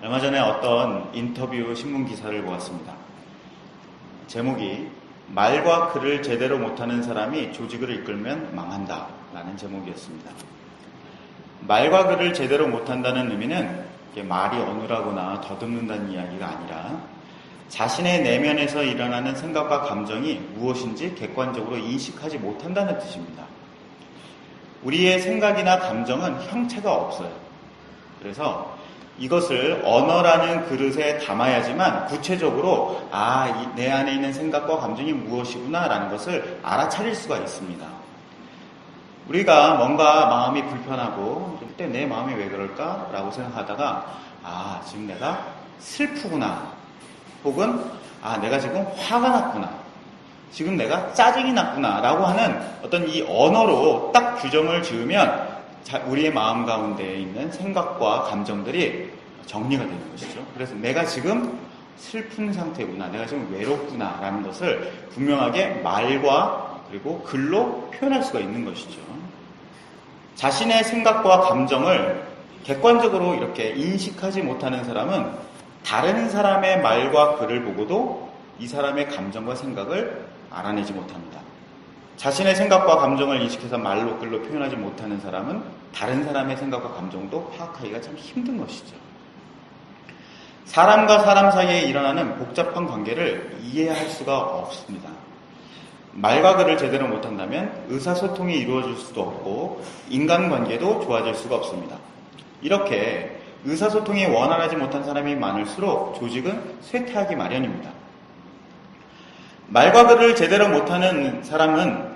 얼마 전에 어떤 인터뷰 신문 기사를 보았습니다. 제목이 말과 글을 제대로 못하는 사람이 조직을 이끌면 망한다 라는 제목이었습니다. 말과 글을 제대로 못한다는 의미는 말이 어눌하거나 더듬는다는 이야기가 아니라 자신의 내면에서 일어나는 생각과 감정이 무엇인지 객관적으로 인식하지 못한다는 뜻입니다. 우리의 생각이나 감정은 형체가 없어요. 그래서 이것을 언어라는 그릇에 담아야지만 구체적으로 내 안에 있는 생각과 감정이 무엇이구나 라는 것을 알아차릴 수가 있습니다. 우리가 뭔가 마음이 불편하고 그때 내 마음이 왜 그럴까? 라고 생각하다가 지금 내가 슬프구나, 혹은 내가 지금 화가 났구나, 지금 내가 짜증이 났구나 라고 하는 어떤 이 언어로 딱 규정을 지으면 우리의 마음 가운데에 있는 생각과 감정들이 정리가 되는 것이죠. 그래서 내가 지금 슬픈 상태구나, 내가 지금 외롭구나 라는 것을 분명하게 말과 그리고 글로 표현할 수가 있는 것이죠. 자신의 생각과 감정을 객관적으로 이렇게 인식하지 못하는 사람은 다른 사람의 말과 글을 보고도 이 사람의 감정과 생각을 알아내지 못합니다. 자신의 생각과 감정을 인식해서 말로 글로 표현하지 못하는 사람은 다른 사람의 생각과 감정도 파악하기가 참 힘든 것이죠. 사람과 사람 사이에 일어나는 복잡한 관계를 이해할 수가 없습니다. 말과 글을 제대로 못한다면 의사소통이 이루어질 수도 없고 인간관계도 좋아질 수가 없습니다. 이렇게 의사소통이 원활하지 못한 사람이 많을수록 조직은 쇠퇴하기 마련입니다. 말과 글을 제대로 못하는 사람은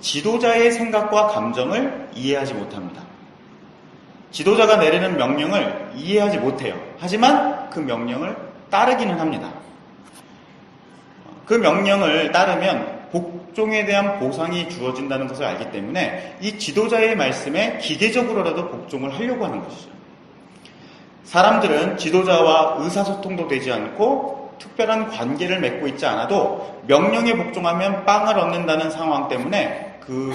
지도자의 생각과 감정을 이해하지 못합니다. 지도자가 내리는 명령을 이해하지 못해요. 하지만 그 명령을 따르기는 합니다. 그 명령을 따르면 복종에 대한 보상이 주어진다는 것을 알기 때문에 이 지도자의 말씀에 기계적으로라도 복종을 하려고 하는 것이죠. 사람들은 지도자와 의사소통도 되지 않고 특별한 관계를 맺고 있지 않아도 명령에 복종하면 빵을 얻는다는 상황 때문에 그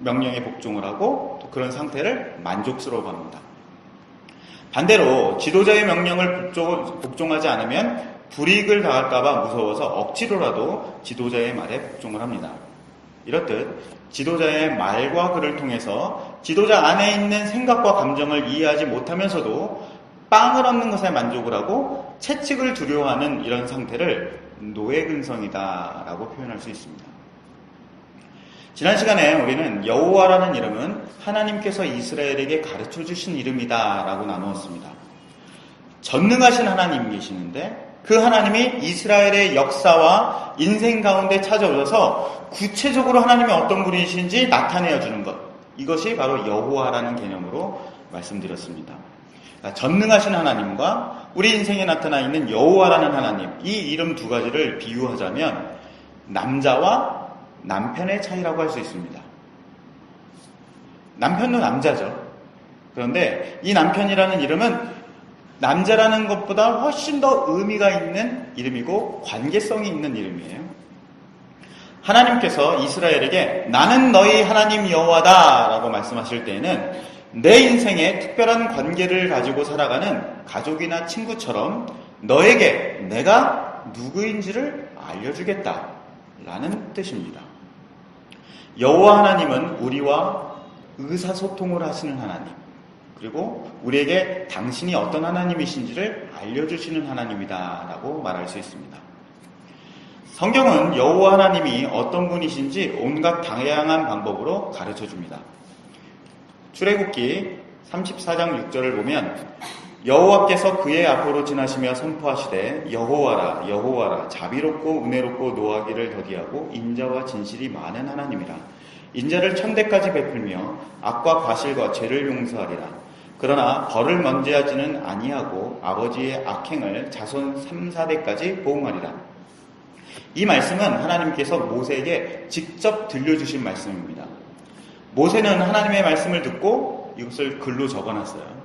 명령에 복종을 하고 또 그런 상태를 만족스러워합니다. 반대로 지도자의 명령을 복종하지 않으면 불이익을 당할까봐 무서워서 억지로라도 지도자의 말에 복종을 합니다. 이렇듯 지도자의 말과 글을 통해서 지도자 안에 있는 생각과 감정을 이해하지 못하면서도 빵을 얻는 것에 만족을 하고 채찍을 두려워하는 이런 상태를 노예근성이다라고 표현할 수 있습니다. 지난 시간에 우리는 여호와라는 이름은 하나님께서 이스라엘에게 가르쳐 주신 이름이다라고 나누었습니다. 전능하신 하나님이 계시는데 그 하나님이 이스라엘의 역사와 인생 가운데 찾아오셔서 구체적으로 하나님이 어떤 분이신지 나타내어 주는 것, 이것이 바로 여호와라는 개념으로 말씀드렸습니다. 전능하신 하나님과 우리 인생에 나타나 있는 여호와라는 하나님, 이 이름 두 가지를 비유하자면 남자와 남편의 차이라고 할 수 있습니다. 남편도 남자죠. 그런데 이 남편이라는 이름은 남자라는 것보다 훨씬 더 의미가 있는 이름이고 관계성이 있는 이름이에요. 하나님께서 이스라엘에게 나는 너희 하나님 여호와다 라고 말씀하실 때에는 내 인생에 특별한 관계를 가지고 살아가는 가족이나 친구처럼 너에게 내가 누구인지를 알려주겠다 라는 뜻입니다. 여호와 하나님은 우리와 의사소통을 하시는 하나님, 그리고 우리에게 당신이 어떤 하나님이신지를 알려주시는 하나님이다 라고 말할 수 있습니다. 성경은 여호와 하나님이 어떤 분이신지 온갖 다양한 방법으로 가르쳐줍니다. 출애굽기 34장 6절을 보면 여호와께서 그의 앞으로 지나시며 선포하시되 여호와라 여호와라 자비롭고 은혜롭고 노하기를 더디하고 인자와 진실이 많은 하나님이라. 인자를 천대까지 베풀며 악과 과실과 죄를 용서하리라. 그러나 벌을 면제하지는 아니하고 아버지의 악행을 자손 3, 4대까지 보응하리라. 이 말씀은 하나님께서 모세에게 직접 들려주신 말씀입니다. 모세는 하나님의 말씀을 듣고 이것을 글로 적어놨어요.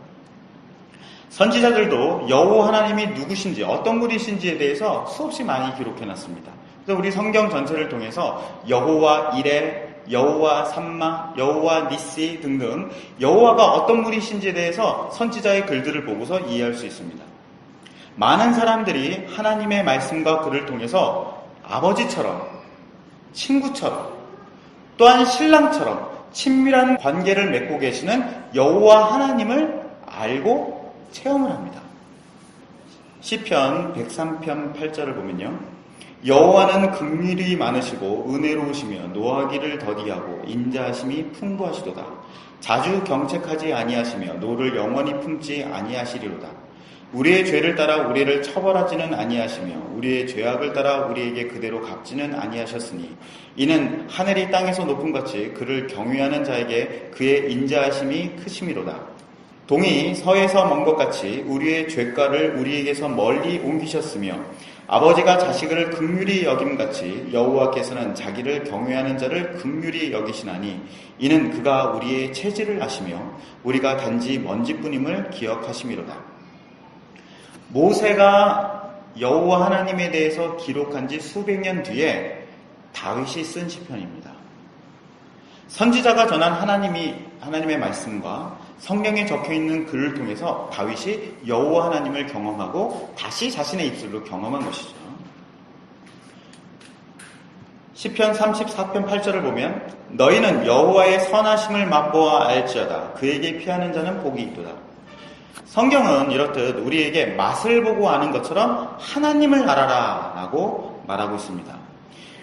선지자들도 여호와 하나님이 누구신지 어떤 분이신지에 대해서 수없이 많이 기록해놨습니다. 그래서 우리 성경 전체를 통해서 여호와 이레, 여호와 삼마, 여호와 니시 등등 여호와가 어떤 분이신지에 대해서 선지자의 글들을 보고서 이해할 수 있습니다. 많은 사람들이 하나님의 말씀과 글을 통해서 아버지처럼, 친구처럼, 또한 신랑처럼 친밀한 관계를 맺고 계시는 여호와 하나님을 알고 체험을 합니다. 시편 103편 8절을 보면요. 여호와는 긍휼이 많으시고 은혜로우시며 노하기를 더디하고 인자하심이 풍부하시도다. 자주 경책하지 아니하시며 노를 영원히 품지 아니하시리로다. 우리의 죄를 따라 우리를 처벌하지는 아니하시며 우리의 죄악을 따라 우리에게 그대로 갚지는 아니하셨으니 이는 하늘이 땅에서 높음같이 그를 경외하는 자에게 그의 인자하심이 크심이로다. 동이 서에서 먼 것 같이 우리의 죄가를 우리에게서 멀리 옮기셨으며 아버지가 자식을 긍휼히 여김같이 여호와께서는 자기를 경외하는 자를 긍휼히 여기시나니 이는 그가 우리의 체질을 아시며 우리가 단지 먼지뿐임을 기억하심이로다. 모세가 여호와 하나님에 대해서 기록한 지 수백 년 뒤에 다윗이 쓴 시편입니다. 선지자가 전한 하나님의 말씀과 성경에 적혀있는 글을 통해서 다윗이 여호와 하나님을 경험하고 다시 자신의 입술로 경험한 것이죠. 시편 34편 8절을 보면 너희는 여호와의 선하심을 맛보아 알지어다. 그에게 피하는 자는 복이 있도다. 성경은 이렇듯 우리에게 맛을 보고 아는 것처럼 하나님을 알아라 라고 말하고 있습니다.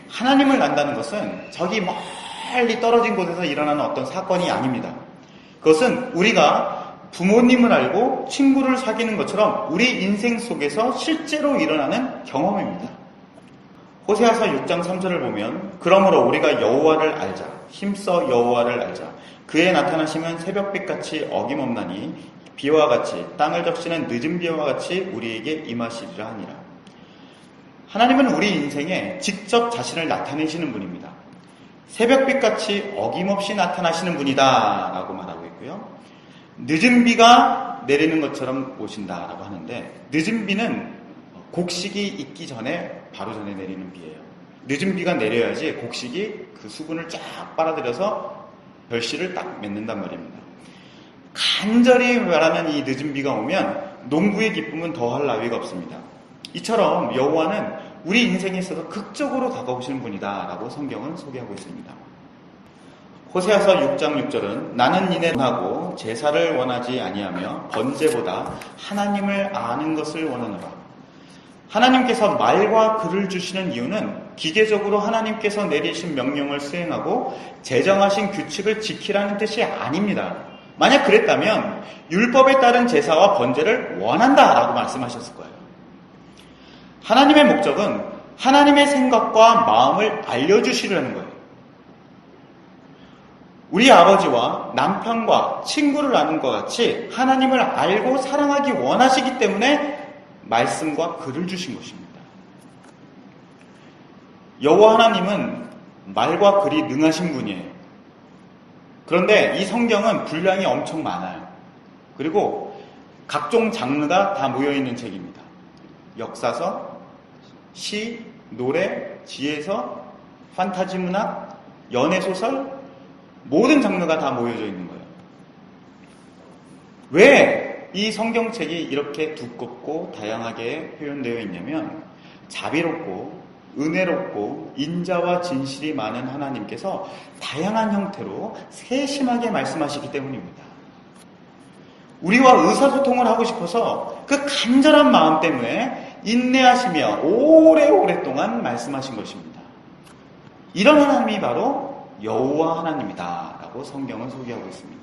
하나님을 안다는 것은 저기 멀리 떨어진 곳에서 일어나는 어떤 사건이 아닙니다. 그것은 우리가 부모님을 알고 친구를 사귀는 것처럼 우리 인생 속에서 실제로 일어나는 경험입니다. 호세아서 6장 3절을 보면 그러므로 우리가 여호와를 알자. 힘써 여호와를 알자. 그의 나타나심은 새벽빛같이 어김없나니 비와 같이 땅을 적시는 늦은 비와 같이 우리에게 임하시리라 하니라. 하나님은 우리 인생에 직접 자신을 나타내시는 분입니다. 새벽빛같이 어김없이 나타나시는 분이다 라고 말하고 있고요. 늦은 비가 내리는 것처럼 오신다라고 하는데 늦은 비는 곡식이 있기 전에 바로 전에 내리는 비예요. 늦은 비가 내려야지 곡식이 그 수분을 쫙 빨아들여서 결실을 딱 맺는단 말입니다. 간절히 말하는 이 늦은 비가 오면 농부의 기쁨은 더할 나위가 없습니다. 이처럼 여호와는 우리 인생에 있어서 극적으로 다가오시는 분이다 라고 성경은 소개하고 있습니다. 호세아서 6장 6절은 나는 니네 원하고 제사를 원하지 아니하며 번제보다 하나님을 아는 것을 원하노라. 하나님께서 말과 글을 주시는 이유는 기계적으로 하나님께서 내리신 명령을 수행하고 제정하신 규칙을 지키라는 뜻이 아닙니다. 만약 그랬다면 율법에 따른 제사와 번제를 원한다라고 말씀하셨을 거예요. 하나님의 목적은 하나님의 생각과 마음을 알려주시려는 거예요. 우리 아버지와 남편과 친구를 아는 것 같이 하나님을 알고 사랑하기 원하시기 때문에 말씀과 글을 주신 것입니다. 여호와 하나님은 말과 글이 능하신 분이에요. 그런데 이 성경은 분량이 엄청 많아요. 그리고 각종 장르가 다 모여있는 책입니다. 역사서, 시, 노래, 지혜서, 판타지 문학, 연애소설, 모든 장르가 다 모여져 있는 거예요. 왜 이 성경책이 이렇게 두껍고 다양하게 표현되어 있냐면 자비롭고 은혜롭고 인자와 진실이 많은 하나님께서 다양한 형태로 세심하게 말씀하시기 때문입니다. 우리와 의사소통을 하고 싶어서 그 간절한 마음 때문에 인내하시며 오래오랫동안 말씀하신 것입니다. 이런 하나님이 바로 여호와 하나님이다 라고 성경은 소개하고 있습니다.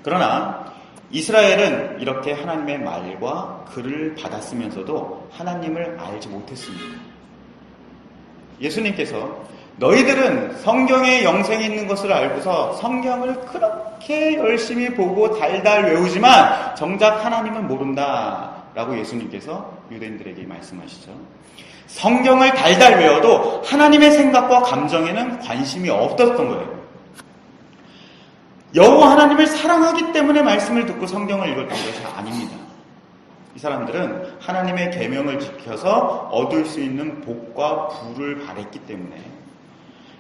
그러나 이스라엘은 이렇게 하나님의 말과 글을 받았으면서도 하나님을 알지 못했습니다. 예수님께서 너희들은 성경에 영생이 있는 것을 알고서 성경을 그렇게 열심히 보고 달달 외우지만 정작 하나님은 모른다 라고 예수님께서 유대인들에게 말씀하시죠. 성경을 달달 외워도 하나님의 생각과 감정에는 관심이 없었던 거예요. 여호와 하나님을 사랑하기 때문에 말씀을 듣고 성경을 읽었던 것이 아닙니다. 이 사람들은 하나님의 계명을 지켜서 얻을 수 있는 복과 부를 바랬기 때문에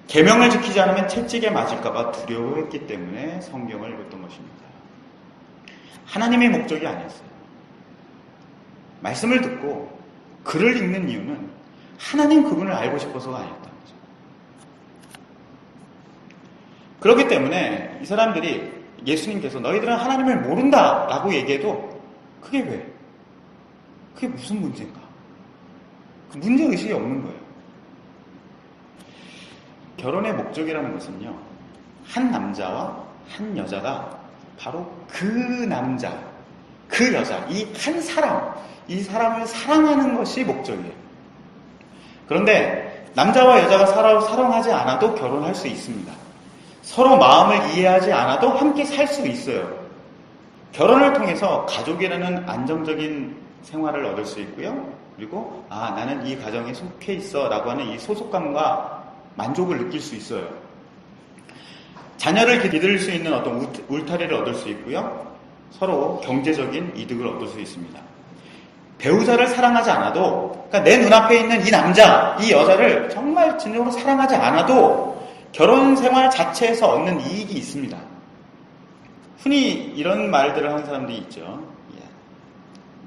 계명을 지키지 않으면 채찍에 맞을까 봐 두려워했기 때문에 성경을 읽었던 것입니다. 하나님의 목적이 아니었어요. 말씀을 듣고 글을 읽는 이유는 하나님 그분을 알고 싶어서가 아니었다는 거죠. 그렇기 때문에 이 사람들이 예수님께서 너희들은 하나님을 모른다 라고 얘기해도 그게 왜? 그게 무슨 문제인가? 그 문제의식이 없는 거예요. 결혼의 목적이라는 것은요, 한 남자와 한 여자가 바로 그 남자, 그 여자, 이 한 사람, 이 사람을 사랑하는 것이 목적이에요. 그런데 남자와 여자가 서로 사랑하지 않아도 결혼할 수 있습니다. 서로 마음을 이해하지 않아도 함께 살 수 있어요. 결혼을 통해서 가족이라는 안정적인 생활을 얻을 수 있고요. 그리고 나는 이 가정에 속해 있어 라고 하는 이 소속감과 만족을 느낄 수 있어요. 자녀를 기를 수 있는 어떤 울타리를 얻을 수 있고요. 서로 경제적인 이득을 얻을 수 있습니다. 배우자를 사랑하지 않아도, 그러니까 내 눈앞에 있는 이 남자, 이 여자를 정말 진정으로 사랑하지 않아도 결혼 생활 자체에서 얻는 이익이 있습니다. 흔히 이런 말들을 하는 사람들이 있죠.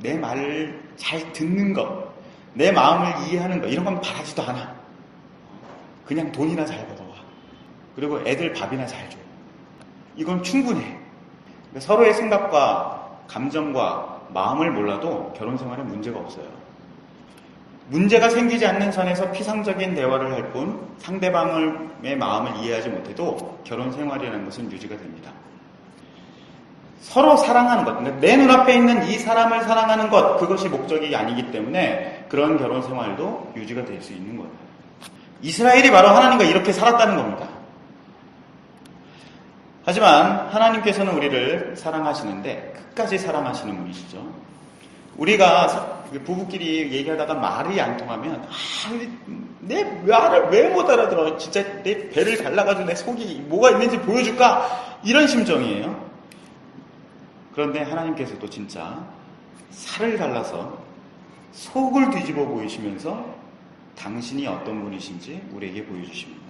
내 말을 잘 듣는 것, 내 마음을 이해하는 것, 이런 건 바라지도 않아. 그냥 돈이나 잘 벌어와. 그리고 애들 밥이나 잘 줘. 이건 충분해. 서로의 생각과 감정과 마음을 몰라도 결혼 생활에 문제가 없어요. 문제가 생기지 않는 선에서 피상적인 대화를 할 뿐 상대방의 마음을 이해하지 못해도 결혼 생활이라는 것은 유지가 됩니다. 서로 사랑하는 것, 내 눈앞에 있는 이 사람을 사랑하는 것, 그것이 목적이 아니기 때문에 그런 결혼 생활도 유지가 될 수 있는 거예요. 이스라엘이 바로 하나님과 이렇게 살았다는 겁니다. 하지만 하나님께서는 우리를 사랑하시는데 끝까지 사랑하시는 분이시죠. 우리가 부부끼리 얘기하다가 말이 안 통하면 내 말을 왜 못 알아들어? 진짜 내 배를 갈라가지고 내 속이 뭐가 있는지 보여줄까? 이런 심정이에요. 그런데 하나님께서도 진짜 살을 갈라서 속을 뒤집어 보이시면서 당신이 어떤 분이신지 우리에게 보여주십니다.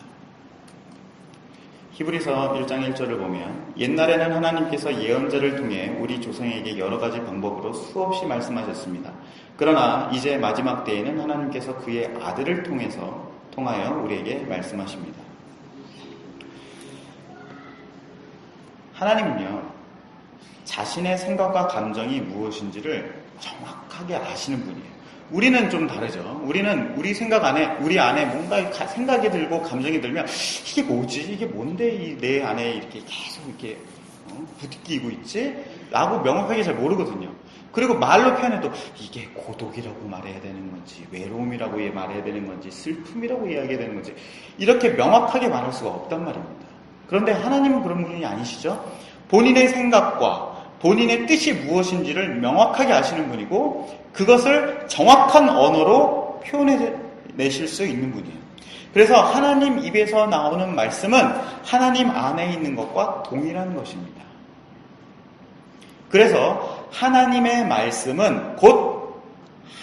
히브리서 1장 1절을 보면 옛날에는 하나님께서 예언자를 통해 우리 조상에게 여러 가지 방법으로 수없이 말씀하셨습니다. 그러나 이제 마지막 때에는 하나님께서 그의 아들을 통하여 우리에게 말씀하십니다. 하나님은요, 자신의 생각과 감정이 무엇인지를 정확하게 아시는 분이에요. 우리는 좀 다르죠. 우리는 우리 안에 뭔가 생각이 들고 감정이 들면 이게 뭐지? 이게 뭔데 내 안에 이렇게 계속 이렇게 부딪히고 있지? 라고 명확하게 잘 모르거든요. 그리고 말로 표현해도 이게 고독이라고 말해야 되는 건지, 외로움이라고 말해야 되는 건지, 슬픔이라고 이야기해야 되는 건지, 이렇게 명확하게 말할 수가 없단 말입니다. 그런데 하나님은 그런 분이 아니시죠? 본인의 생각과 본인의 뜻이 무엇인지를 명확하게 아시는 분이고 그것을 정확한 언어로 표현해내실 수 있는 분이에요. 그래서 하나님 입에서 나오는 말씀은 하나님 안에 있는 것과 동일한 것입니다. 그래서 하나님의 말씀은 곧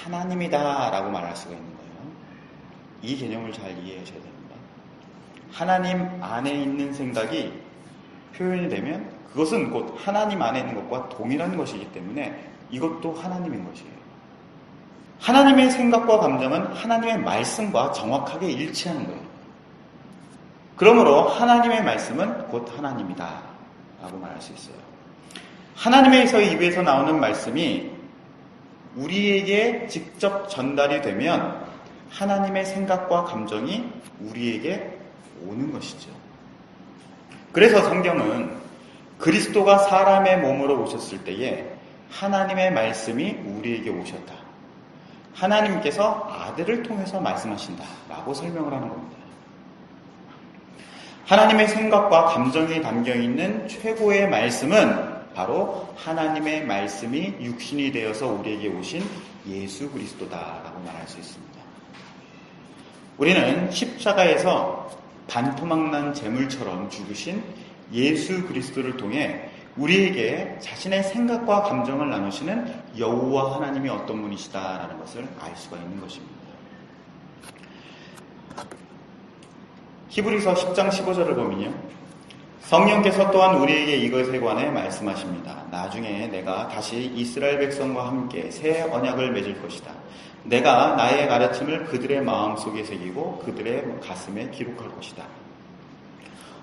하나님이다 라고 말할 수가 있는 거예요. 이 개념을 잘 이해하셔야 됩니다. 하나님 안에 있는 생각이 표현이 되면 그것은 곧 하나님 안에 있는 것과 동일한 것이기 때문에 이것도 하나님인 것이에요. 하나님의 생각과 감정은 하나님의 말씀과 정확하게 일치하는 거예요. 그러므로 하나님의 말씀은 곧 하나님이다 라고 말할 수 있어요. 하나님의 입에서 나오는 말씀이 우리에게 직접 전달이 되면 하나님의 생각과 감정이 우리에게 오는 것이죠. 그래서 성경은 그리스도가 사람의 몸으로 오셨을 때에 하나님의 말씀이 우리에게 오셨다. 하나님께서 아들을 통해서 말씀하신다 라고 설명을 하는 겁니다. 하나님의 생각과 감정이 담겨있는 최고의 말씀은 바로 하나님의 말씀이 육신이 되어서 우리에게 오신 예수 그리스도다라고 말할 수 있습니다. 우리는 십자가에서 반토막난 제물처럼 죽으신 예수 그리스도를 통해 우리에게 자신의 생각과 감정을 나누시는 여호와 하나님이 어떤 분이시다라는 것을 알 수가 있는 것입니다. 히브리서 10장 15절을 보면요, 성령께서 또한 우리에게 이것에 관해 말씀하십니다. 나중에 내가 다시 이스라엘 백성과 함께 새 언약을 맺을 것이다. 내가 나의 가르침을 그들의 마음속에 새기고 그들의 가슴에 기록할 것이다.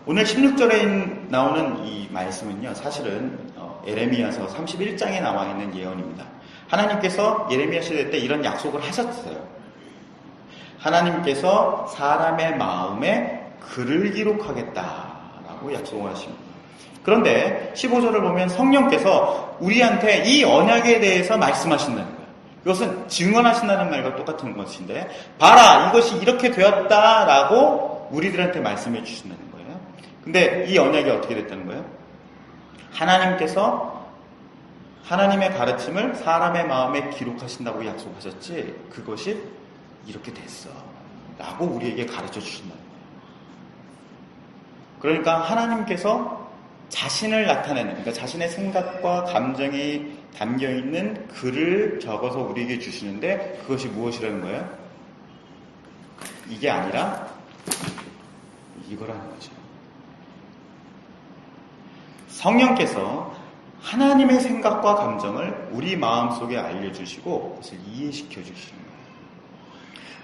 오늘 16절에 나오는 이 말씀은요, 사실은 예레미야서 31장에 나와 있는 예언입니다. 하나님께서 예레미야 시대 때 이런 약속을 하셨어요. 하나님께서 사람의 마음에 글을 기록하겠다라고 약속을 하십니다. 그런데 15절을 보면 성령께서 우리한테 이 언약에 대해서 말씀하신다는 거예요. 이것은 증언하신다는 말과 똑같은 것인데, 봐라, 이것이 이렇게 되었다라고 우리들한테 말씀해 주신다는 거예요. 근데 이 언약이 어떻게 됐다는 거예요? 하나님께서 하나님의 가르침을 사람의 마음에 기록하신다고 약속하셨지, 그것이 이렇게 됐어 라고 우리에게 가르쳐 주신다는 거예요. 그러니까 하나님께서 자신을 나타내는, 그러니까 자신의 생각과 감정이 담겨있는 글을 적어서 우리에게 주시는데, 그것이 무엇이라는 거예요? 이게 아니라 이거라는 거죠. 성령께서 하나님의 생각과 감정을 우리 마음속에 알려주시고 그것을 이해시켜 주시는 거예요.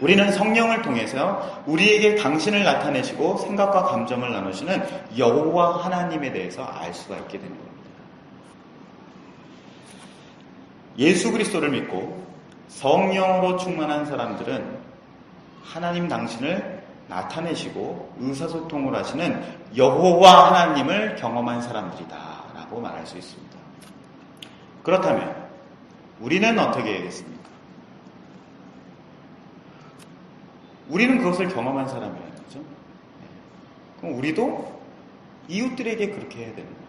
우리는 성령을 통해서 우리에게 당신을 나타내시고 생각과 감정을 나누시는 여호와 하나님에 대해서 알 수가 있게 되는 겁니다. 예수 그리스도를 믿고 성령으로 충만한 사람들은 하나님 당신을 나타내시고 의사소통을 하시는 여호와 하나님을 경험한 사람들이다 라고 말할 수 있습니다. 그렇다면 우리는 어떻게 해야겠습니까? 우리는 그것을 경험한 사람이라는 거죠. 그럼 우리도 이웃들에게 그렇게 해야 되는 거예요.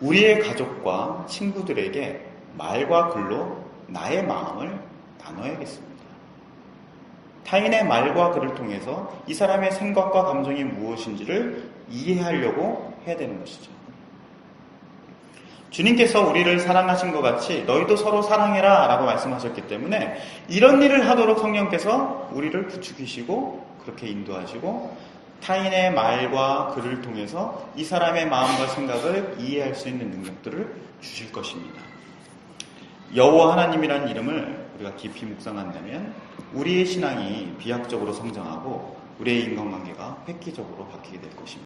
우리의 가족과 친구들에게 말과 글로 나의 마음을 나눠야겠습니다. 타인의 말과 글을 통해서 이 사람의 생각과 감정이 무엇인지를 이해하려고 해야 되는 것이죠. 주님께서 우리를 사랑하신 것 같이 너희도 서로 사랑해라 라고 말씀하셨기 때문에 이런 일을 하도록 성령께서 우리를 부추기시고 그렇게 인도하시고 타인의 말과 글을 통해서 이 사람의 마음과 생각을 이해할 수 있는 능력들을 주실 것입니다. 여호와 하나님이라는 이름을 우리가 깊이 묵상한다면 우리의 신앙이 비약적으로 성장하고 우리의 인간관계가 획기적으로 바뀌게 될 것입니다.